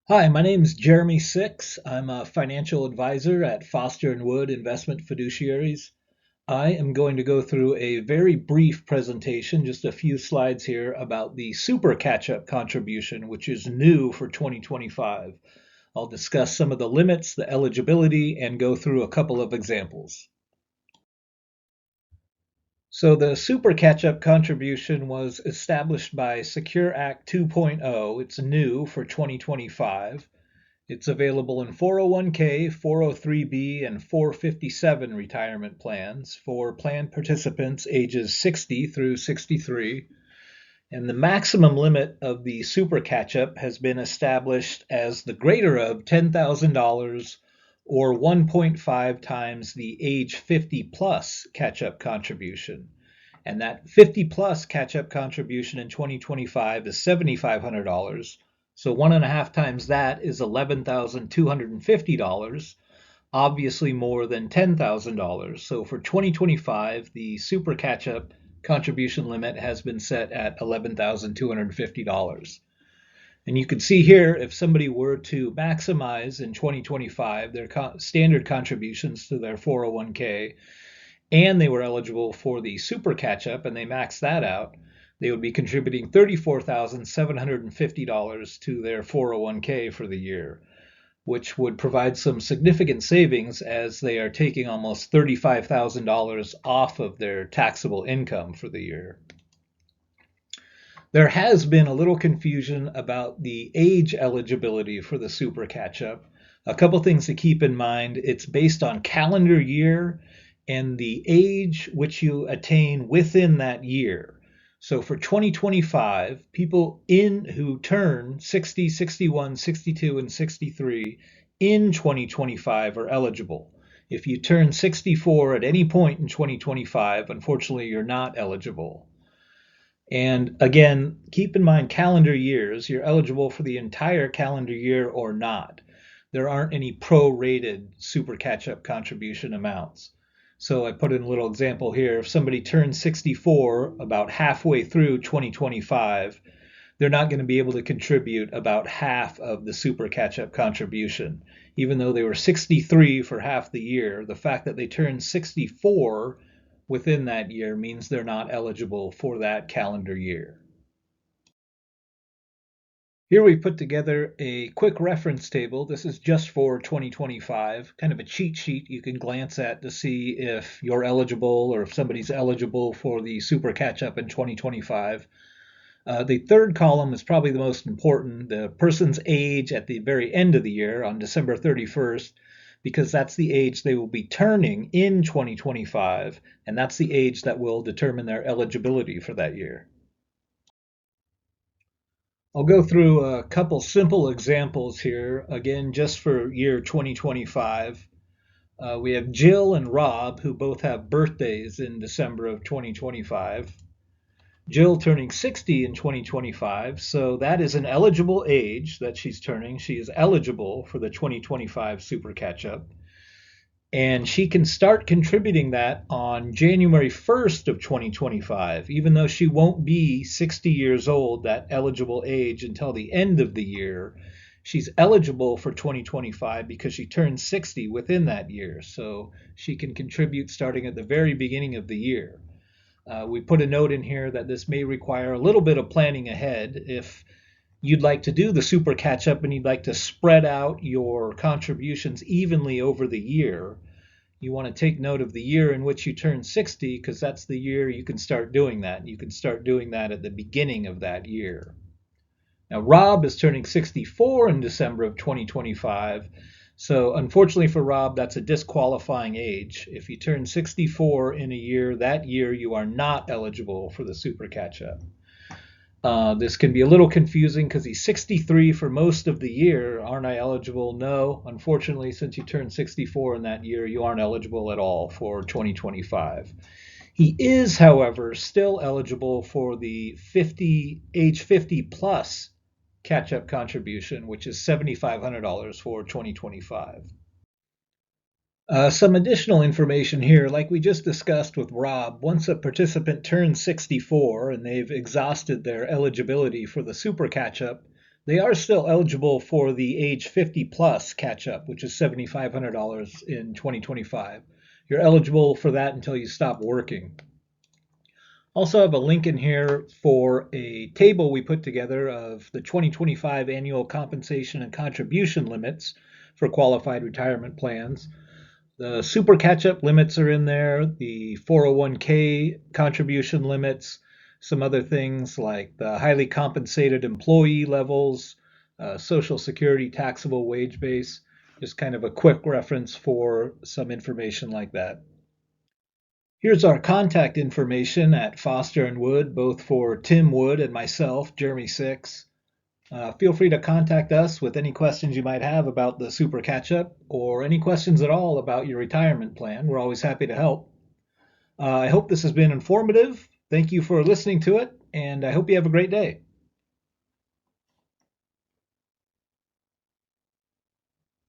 Hi, my name is Jeremy Six. I'm a financial advisor at Foster and Wood Investment Fiduciaries. I am going to go through a very brief presentation, just a few slides here, about the super catch-up contribution, which is new for 2025. I'll discuss some of the limits, the eligibility, and go through a couple of examples. So the super catch-up contribution was established by Secure Act 2.0. It's new for 2025. It's available in 401k, 403b, and 457 retirement plans for plan participants ages 60 through 63. And the maximum limit of the super catch-up has been established as the greater of $10,000 or 1.5 times the age 50 plus catch-up contribution. And that 50 plus catch-up contribution in 2025 is $7,500. So 1.5 times that is $11,250, obviously more than $10,000. So for 2025, the super catch-up contribution limit has been set at $11,250. And you can see here, if somebody were to maximize in 2025 their standard contributions to their 401k, and they were eligible for the super catch-up and they maxed that out, they would be contributing $34,750 to their 401k for the year, which would provide some significant savings as they are taking almost $35,000 off of their taxable income for the year. There has been a little confusion about the age eligibility for the super catch-up. A couple things to keep in mind. It's based on calendar year and the age which you attain within that year. So for 2025, people who turn 60, 61, 62, and 63 in 2025 are eligible. If you turn 64 at any point in 2025, unfortunately, you're not eligible. And again, keep in mind calendar years. You're eligible for the entire calendar year or not. There aren't any prorated super catch-up contribution amounts. So I put in a little example here. If somebody turns 64 about halfway through 2025, they're not going to be able to contribute about half of the super catch-up contribution. Even though they were 63 for half the year, the fact that they turned 64 within that year means they're not eligible for that calendar year. Here we put together a quick reference table. This is just for 2025, kind of a cheat sheet you can glance at to see if you're eligible or if somebody's eligible for the super catch-up in 2025. The third column is probably the most important, the person's age at the very end of the year on December 31st, because that's the age they will be turning in 2025, and that's the age that will determine their eligibility for that year. I'll go through a couple simple examples here, again, just for year 2025. We have Jill and Rob, who both have birthdays in December of 2025. Jill turning 60 in 2025, so that is an eligible age that she's turning. She is eligible for the 2025 Super Catch-Up. And she can start contributing that on January 1st of 2025, even though she won't be 60 years old, that eligible age, until the end of the year. She's eligible for 2025 because she turned 60 within that year, so she can contribute starting at the very beginning of the year. We put a note in here that this may require a little bit of planning ahead. If you'd like to do the super catch up and you'd like to spread out your contributions evenly over the year, you want to take note of the year in which you turn 60, because that's the year you can start doing that. You can start doing that at the beginning of that year. Now, Rob is turning 64 in December of 2025. So unfortunately for Rob, that's a disqualifying age. If you turn 64 in a year, that year you are not eligible for the super catch-up. This can be a little confusing because he's 63 for most of the year. Aren't I eligible? No. Unfortunately, since you turned 64 in that year, you aren't eligible at all for 2025. He is, however, still eligible for the age 50 plus catch-up contribution, which is $7,500 for 2025. Some additional information here, like we just discussed with Rob, once a participant turns 64 and they've exhausted their eligibility for the super catch-up, They are still eligible for the age 50 plus catch up, which is $7,500 in 2025. You're eligible for that until you stop working. Also have a link in here for a table we put together of the 2025 annual compensation and contribution limits for qualified retirement plans. The super catch-up limits are in there, the 401k contribution limits, some other things like the highly compensated employee levels, Social Security taxable wage base, just kind of a quick reference for some information like that. Here's our contact information at Foster and Wood, both for Tim Wood and myself, Jeremy Six. Feel free to contact us with any questions you might have about the Super Catch Up or any questions at all about your retirement plan. We're always happy to help. I hope this has been informative. Thank you for listening to it, and I hope you have a great day.